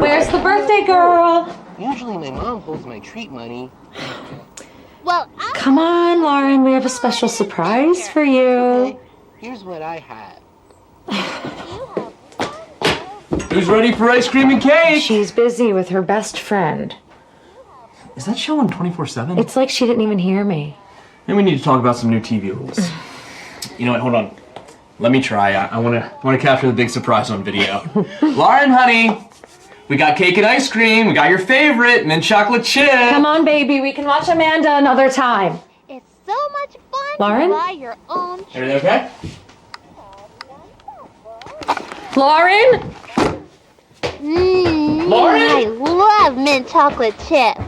Where's the birthday girl? Usually my mom holds my treat money. Well, Come on, Lauren, we have a special surprise for you. Okay, here's what I have. Who's ready for ice cream and cake? She's busy with her best friend. Is that show on 24/7? It's like she didn't even hear me. And we need to talk about some new TV rules. You know what? Hold on. Let me try. I want to capture the big surprise on video. Lauren, honey, we got cake and ice cream. We got your favorite, mint chocolate chip. Come on, baby, we can watch Amanda another time. it's so much fun Lauren? to buy your own. Everything okay? Lauren? Lauren? I love mint chocolate chip.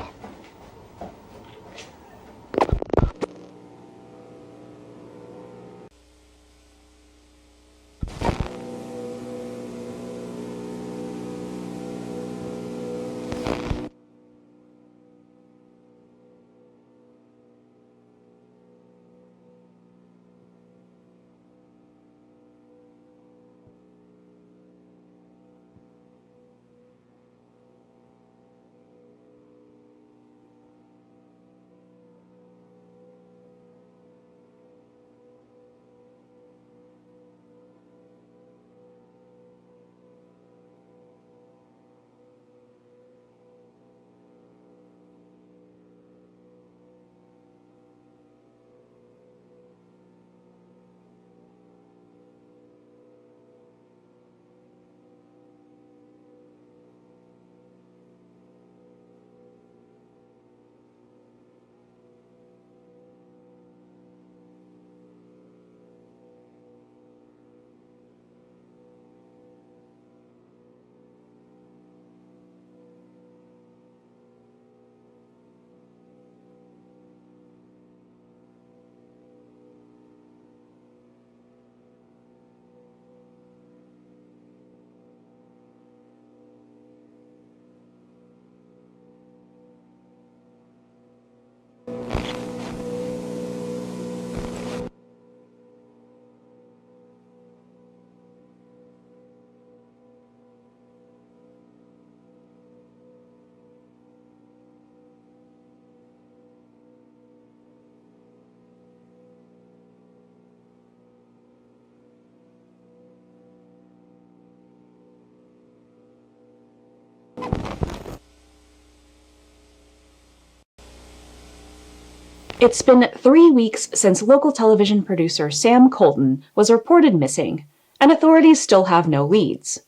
It's been 3 weeks since local television producer Sam Colton was reported missing, and authorities still have no leads.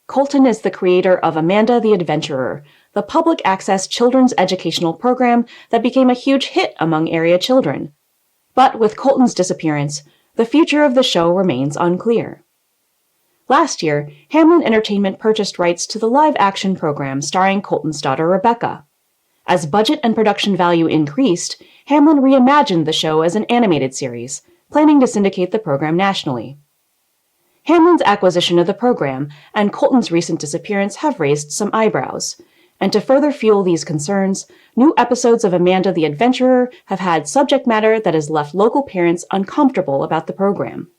Colton is the creator of Amanda the Adventurer, the public access children's educational program that became a huge hit among area children. But with Colton's disappearance, the future of the show remains unclear. Last year, Hamlin Entertainment purchased rights to the live-action program starring Colton's daughter Rebecca. As budget and production value increased, Hamlin reimagined the show as an animated series, planning to syndicate the program nationally. Hamlin's acquisition of the program and Colton's recent disappearance have raised some eyebrows, and to further fuel these concerns, new episodes of Amanda the Adventurer have had subject matter that has left local parents uncomfortable about the program.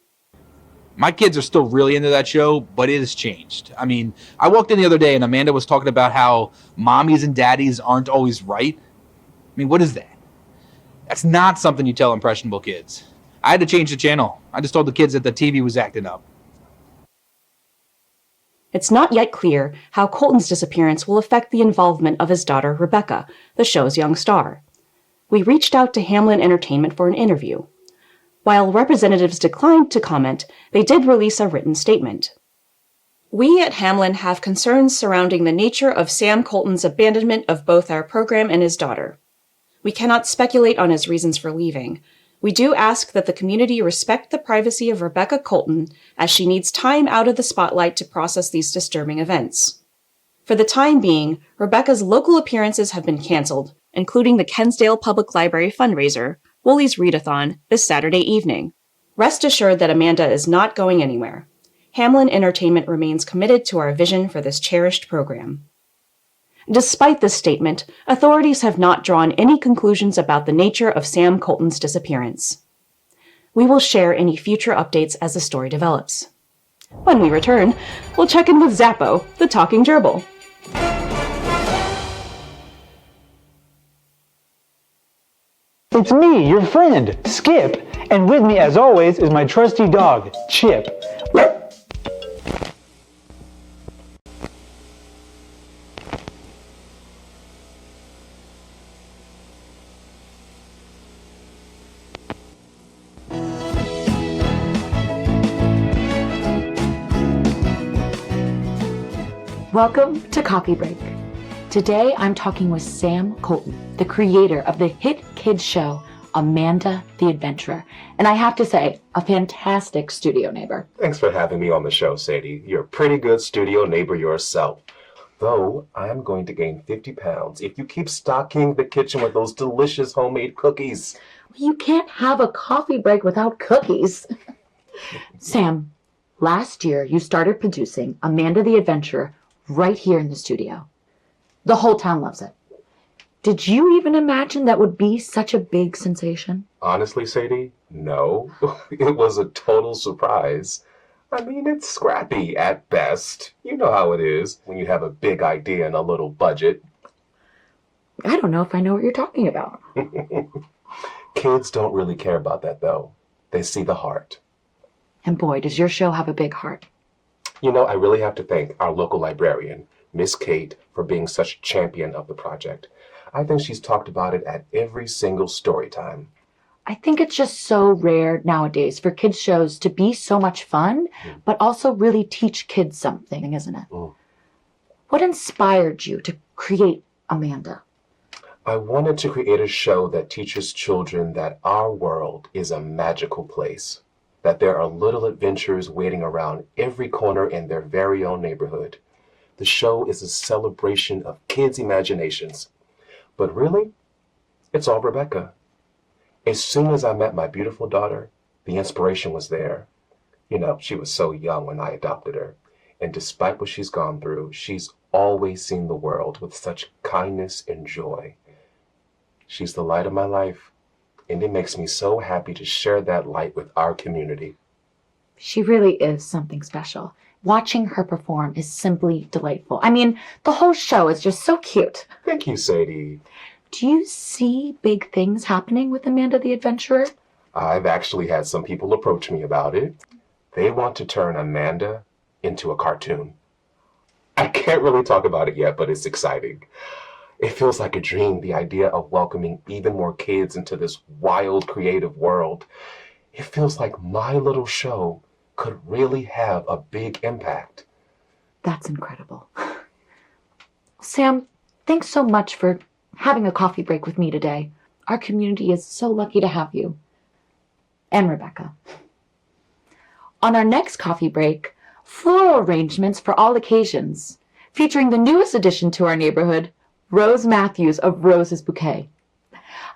My kids are still really into that show, but it has changed. I mean, I walked in the other day and Amanda was talking about how mommies and daddies aren't always right. I mean, what is that? That's not something you tell impressionable kids. I had to change the channel. I just told the kids that the TV was acting up. It's not yet clear how Colton's disappearance will affect the involvement of his daughter Rebecca, the show's young star. We reached out to Hamlin Entertainment for an interview. While representatives declined to comment, they did release a written statement. We at Hamlin have concerns surrounding the nature of Sam Colton's abandonment of both our program and his daughter. We cannot speculate on his reasons for leaving. We do ask that the community respect the privacy of Rebecca Colton, as she needs time out of the spotlight to process these disturbing events. For the time being, Rebecca's local appearances have been canceled, including the Kensdale Public Library fundraiser, Woolies Readathon, this Saturday evening. Rest assured that Amanda is not going anywhere. Hamlin Entertainment remains committed to our vision for this cherished program. Despite this statement, authorities have not drawn any conclusions about the nature of Sam Colton's disappearance. We will share any future updates as the story develops. When we return, we'll check in with Zappo, the talking gerbil. It's me, your friend, Skip, and with me, as always, is my trusty dog, Chip. Welcome to Coffee Break. Today I'm talking with Sam Colton, the creator of the hit kids show Amanda the Adventurer. And I have to say, a fantastic studio neighbor. Thanks for having me on the show, Sadie. You're a pretty good studio neighbor yourself. Though I'm going to gain 50 pounds if you keep stocking the kitchen with those delicious homemade cookies. You can't have a coffee break without cookies. Sam, last year you started producing Amanda the Adventurer right here in the studio. The whole town loves it. Did you even imagine that would be such a big sensation? Honestly, Sadie, no. It was a total surprise. I mean, it's scrappy at best. You know how it is when you have a big idea and a little budget. I don't know if I know what you're talking about. Kids don't really care about that, though. They see the heart. And boy, does your show have a big heart. You know, I really have to thank our local librarian, Miss Kate, for being such a champion of the project. I think she's talked about it at every single story time. I think it's just so rare nowadays for kids shows to be so much fun, but also really teach kids something, isn't it? What inspired you to create Amanda? I wanted to create a show that teaches children that our world is a magical place, that there are little adventures waiting around every corner in their very own neighborhood. The show is a celebration of kids' imaginations. But really, it's all Rebecca. As soon as I met my beautiful daughter, the inspiration was there. You know, she was so young when I adopted her. And despite what she's gone through, she's always seen the world with such kindness and joy. She's the light of my life, and it makes me so happy to share that light with our community. She really is something special. Watching her perform is simply delightful. I mean, the whole show is just so cute. Thank you, Sadie. Do you see big things happening with Amanda the Adventurer? I've actually had some people approach me about it. They want to turn Amanda into a cartoon. I can't really talk about it yet, but it's exciting. It feels like a dream, the idea of welcoming even more kids into this wild, creative world. It feels like my little show could really have a big impact. That's incredible. Sam, thanks so much for having a coffee break with me today. Our community is so lucky to have you. And Rebecca. On our next coffee break, floral arrangements for all occasions, featuring the newest addition to our neighborhood, Rose Matthews of Rose's Bouquet.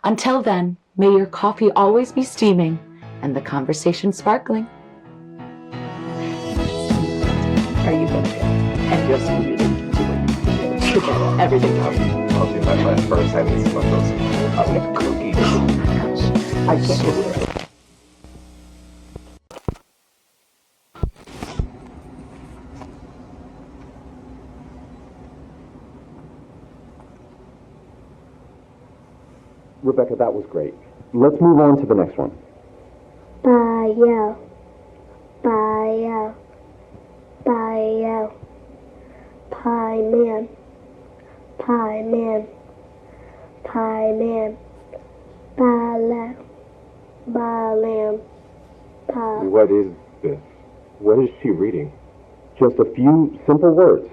Until then, may your coffee always be steaming and the conversation sparkling. Are you going to go? And you'll see me doing everything. I'll do my best first. I need some of those cookies. I can't do it. Rebecca, that was great. Let's move on to the next one. Bio. Bio. Bio. Pie man. Pie man. Pie man. Bala. Balam. Pie. What is this? What is she reading? Just a few simple words.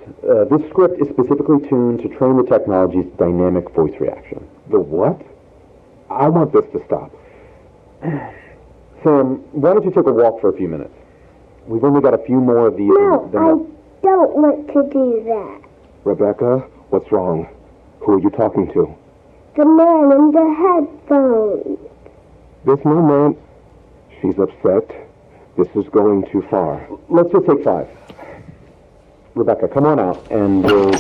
This script is specifically tuned to train the technology's dynamic voice reaction. The what? I want this to stop. Sam, why don't you take a walk for a few minutes? We've only got a few more of these. No, I don't want to do that. Rebecca, what's wrong? Who are you talking to? The man in the headphones. This no man. She's upset. This is going too far. Let's just take 5. Rebecca, come on out, and we'll...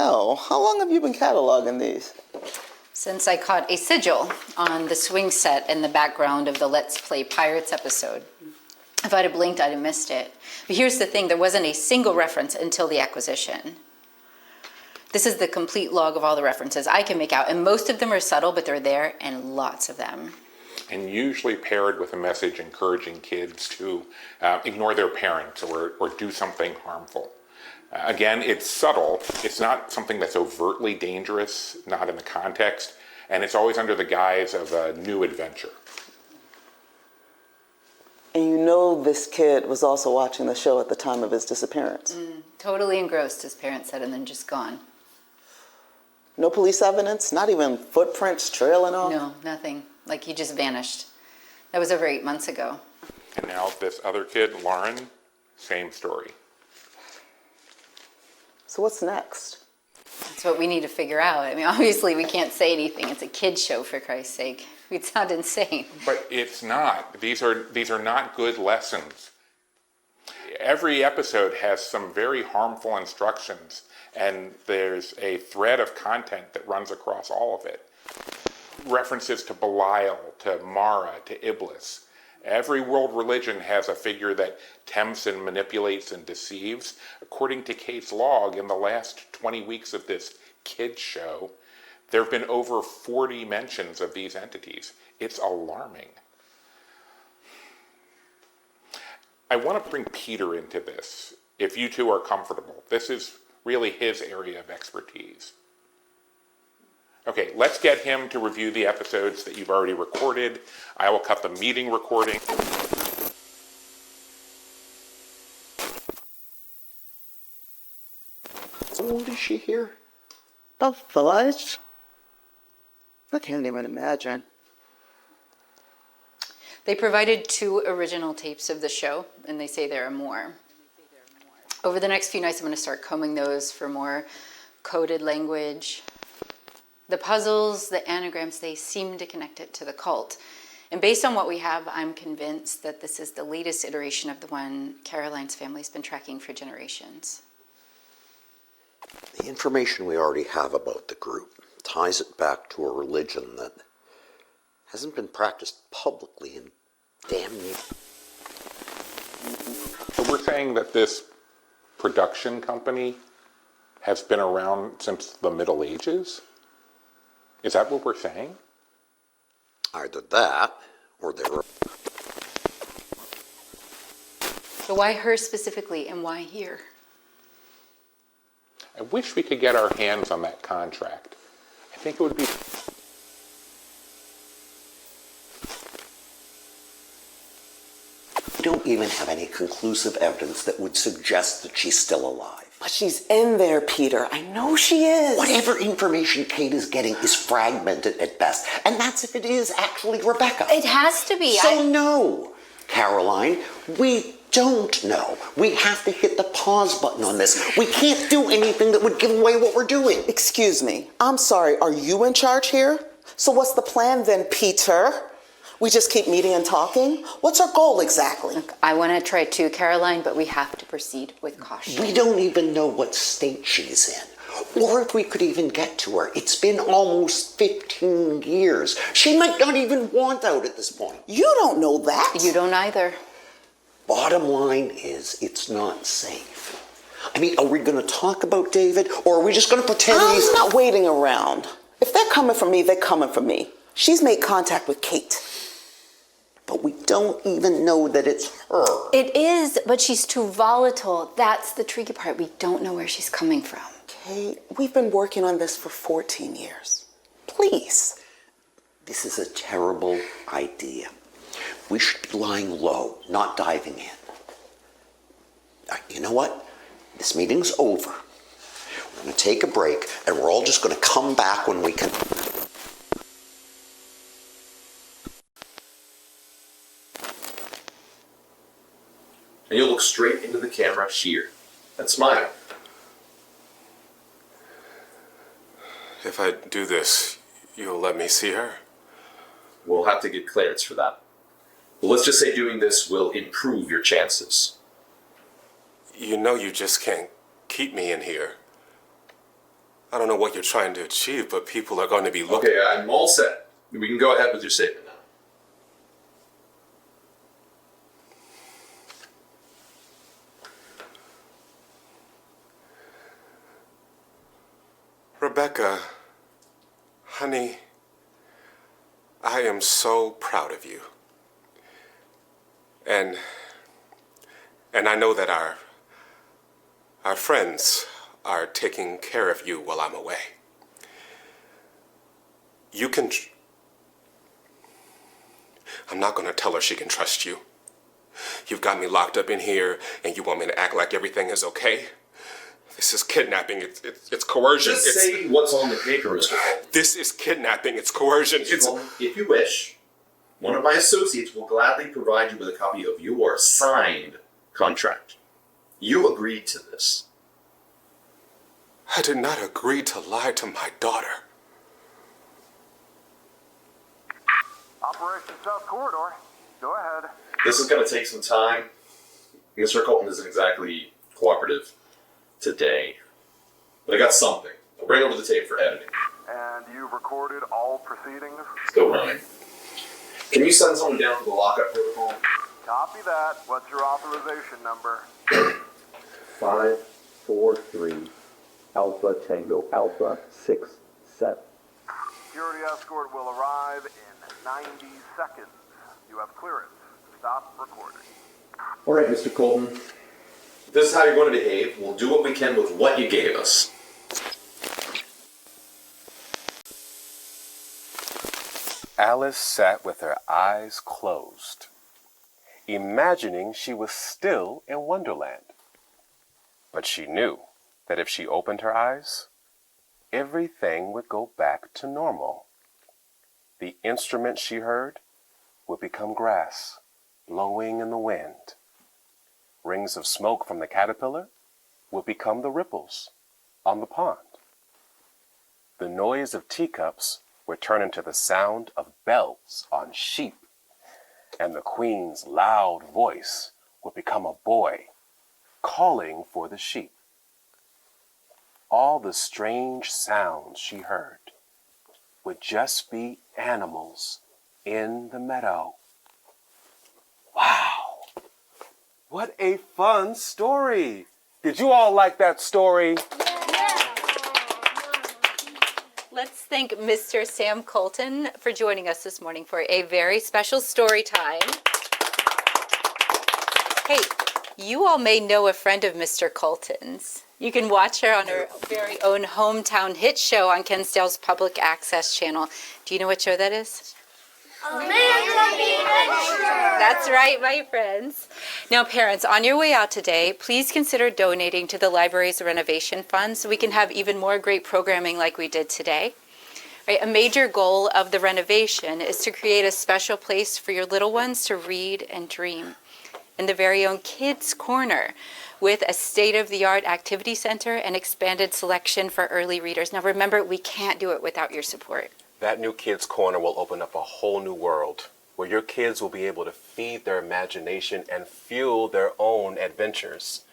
hell? How long have you been cataloging these? Since I caught a sigil on the swing set in the background of the Let's Play Pirates episode. If I'd have blinked, I'd have missed it. But here's the thing, there wasn't a single reference until the acquisition. This is the complete log of all the references I can make out, and most of them are subtle, but they're there, and lots of them. And usually paired with a message encouraging kids to ignore their parents or do something harmful. Again, it's subtle. It's not something that's overtly dangerous, not in the context, and it's always under the guise of a new adventure. And you know this kid was also watching the show at the time of his disappearance. Totally engrossed, his parents said, and then just gone. No police evidence? Not even footprints trailing off? No, nothing. Like he just vanished. That was over 8 months ago. And now this other kid, Lauren, same story. So what's next? That's what we need to figure out. I mean, obviously we can't say anything. It's a kid's show, for Christ's sake. We'd sound insane. But it's not. These are not good lessons. Every episode has some very harmful instructions, and there's a thread of content that runs across all of it. References to Belial, to Mara, to Iblis. Every world religion has a figure that tempts and manipulates and deceives. According to Kate's log, in the last 20 weeks of this kids show, there have been over 40 mentions of these entities. It's alarming. I want to bring Peter into this, if you two are comfortable. This is really his area of expertise. Okay, let's get him to review the episodes that you've already recorded. I will cut the meeting recording. How old is she here? About 5? I can't even imagine. They provided 2 original tapes of the show, and they say there are more. Over the next few nights, I'm going to start combing those for more coded language. The puzzles, the anagrams, they seem to connect it to the cult. And based on what we have, I'm convinced that this is the latest iteration of the one Caroline's family's been tracking for generations. The information we already have about the group ties it back to a religion that hasn't been practiced publicly in damn near. So we're saying that this production company has been around since the Middle Ages? Is that what we're saying? Either that, or they were. So why her specifically, and why here? I wish we could get our hands on that contract. I think it would be... We don't even have any conclusive evidence that would suggest that she's still alive. But she's in there, Peter. I know she is. Whatever information Kate is getting is fragmented at best. And that's if it is actually Rebecca. It has to be. So no, Caroline, we don't know. We have to hit the pause button on this. We can't do anything that would give away what we're doing. Excuse me. I'm sorry. Are you in charge here? So what's the plan then, Peter? We just keep meeting and talking? What's our goal exactly? Look, I want to try too, Caroline, but we have to proceed with caution. We don't even know what state she's in, or if we could even get to her. It's been almost 15 years. She might not even want out at this point. You don't know that. You don't either. Bottom line is, it's not safe. I mean, are we going to talk about David, or are we just going to pretend he's... I'm not waiting around. If they're coming for me, they're coming for me. She's made contact with Kate. But we don't even know that it's her. It is, but she's too volatile. That's the tricky part. We don't know where she's coming from. Kate, we've been working on this for 14 years. Please. This is a terrible idea. We should be lying low, not diving in. You know what? This meeting's over. We're going to take a break, and we're all just going to come back when we can. And you'll look straight into the camera here and smile. If I do this, you'll let me see her? We'll have to get clearance for that. But let's just say doing this will improve your chances. You know you just can't keep me in here. I don't know what you're trying to achieve, but people are going to be looking. Okay, I'm all set. We can go ahead with your statement now. Rebecca, honey, I am so proud of you. And I know that our friends are taking care of you while I'm away. You can... I'm not going to tell her she can trust you. You've got me locked up in here, and you want me to act like everything is okay? This is kidnapping. It's coercion. Just say what's on the paper, Mr. Colton. This is kidnapping. It's coercion. Mr. Colton, if you wish, one of my associates will gladly provide you with a copy of your signed contract. You agreed to this. I did not agree to lie to my daughter. Operation South Corridor. Go ahead. This is going to take some time. Mr. Colton isn't exactly cooperative today, but I got something. I'll bring over the tape for editing. And you've recorded all proceedings? Still running. Can you send someone down for the lockup protocol? Copy that. What's your authorization number? 543 Alpha Tango Alpha 67. Security escort will arrive in 90 seconds. You have clearance to stop recording. All right, Mr. Colton. If this is how you're going to behave, we'll do what we can with what you gave us. Alice sat with her eyes closed, imagining she was still in Wonderland. But she knew that if she opened her eyes, everything would go back to normal. The instrument she heard would become grass blowing in the wind. Rings of smoke from the caterpillar would become the ripples on the pond. The noise of teacups would turn into the sound of bells on sheep, and the queen's loud voice would become a boy calling for the sheep. All the strange sounds she heard would just be animals in the meadow. Wow! What a fun story! Did you all like that story? Let's thank Mr. Sam Colton for joining us this morning for a very special story time. Hey, you all may know a friend of Mr. Colton's. You can watch her on her very own hometown hit show on Ken Stale's public access channel. Do you know what show that is? Amanda Bewitcher! That's right, my friends. Now, parents, on your way out today, please consider donating to the library's renovation fund so we can have even more great programming like we did today. Right, a major goal of the renovation is to create a special place for your little ones to read and dream. In the very own Kids Corner, with a state-of-the-art activity center and expanded selection for early readers. Now remember, we can't do it without your support. That new Kids Corner will open up a whole new world where your kids will be able to feed their imagination and fuel their own adventures.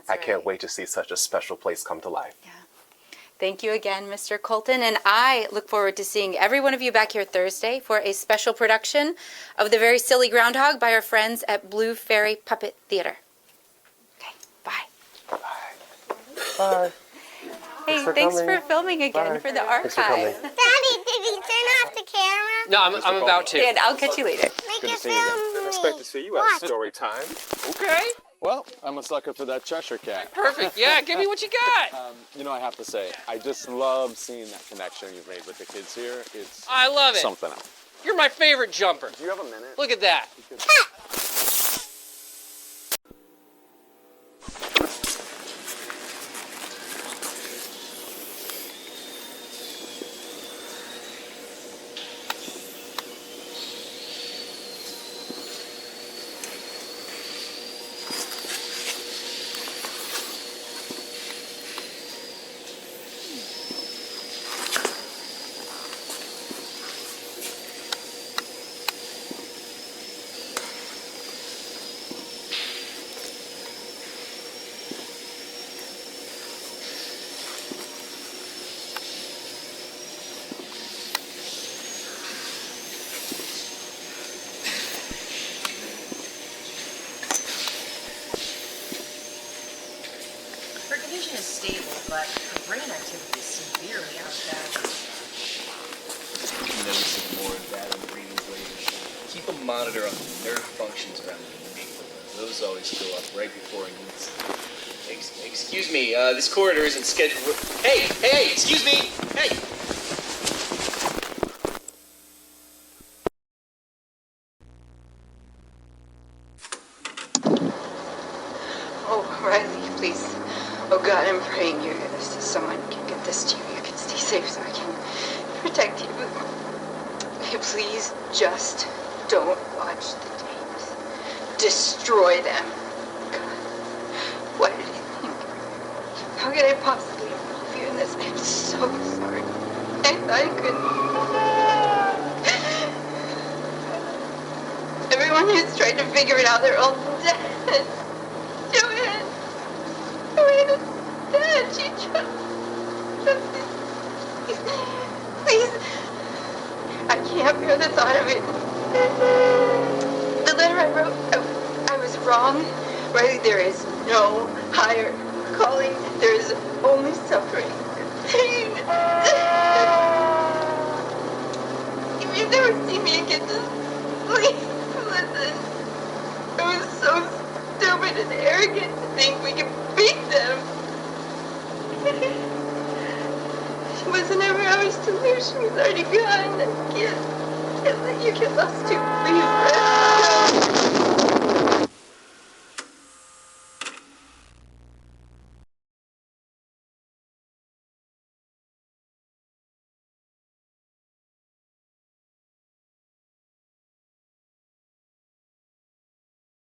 I can't wait to see such a special place come to life. Yeah. Thank you again, Mr. Colton, and I look forward to seeing every one of you back here Thursday for a special production of The Very Silly Groundhog by our friends at Blue Fairy Puppet Theater. Okay, bye. Bye. Hey, thanks for filming again for the archive. Daddy, did you turn off the camera? No, I'm about to. Dan, I'll catch you later. Make it film me. Didn't expect to see you at story time. Okay. Well, I'm a sucker for that Cheshire Cat. Perfect. Yeah, give me what you got. You know, I have to say, I just love seeing that connection you've made with the kids here. It's I love it. something else. You're my favorite jumper. Do you have a minute? Look at that. but her brain activity is severely out of balance. Noticing more of that on the readings later. Keep a monitor on the nerve functions around the amygdala. Those always go up right before a needs. Excuse me, this corridor isn't scheduled. Hey, excuse me! Hey! Oh, Riley, please. Oh God, I'm praying someone can get this to you. You can stay safe so I can protect you. Hey, please, just don't watch the tapes. Destroy them. God, what did you think? How could I possibly involve you in this? I'm so sorry. I thought I couldn't. Everyone who's tried to figure it out, they're all dead. Joanne is dead. She just please. I can't bear the thought of it. The letter I wrote, I was wrong. Riley, there is no higher calling. There is only suffering. Pain. If you've never seen me again, just please listen. I was so stupid and arrogant to think we could beat them. She wasn't ever ours to lose. She was already gone. I can't let you get lost too. Please, rest.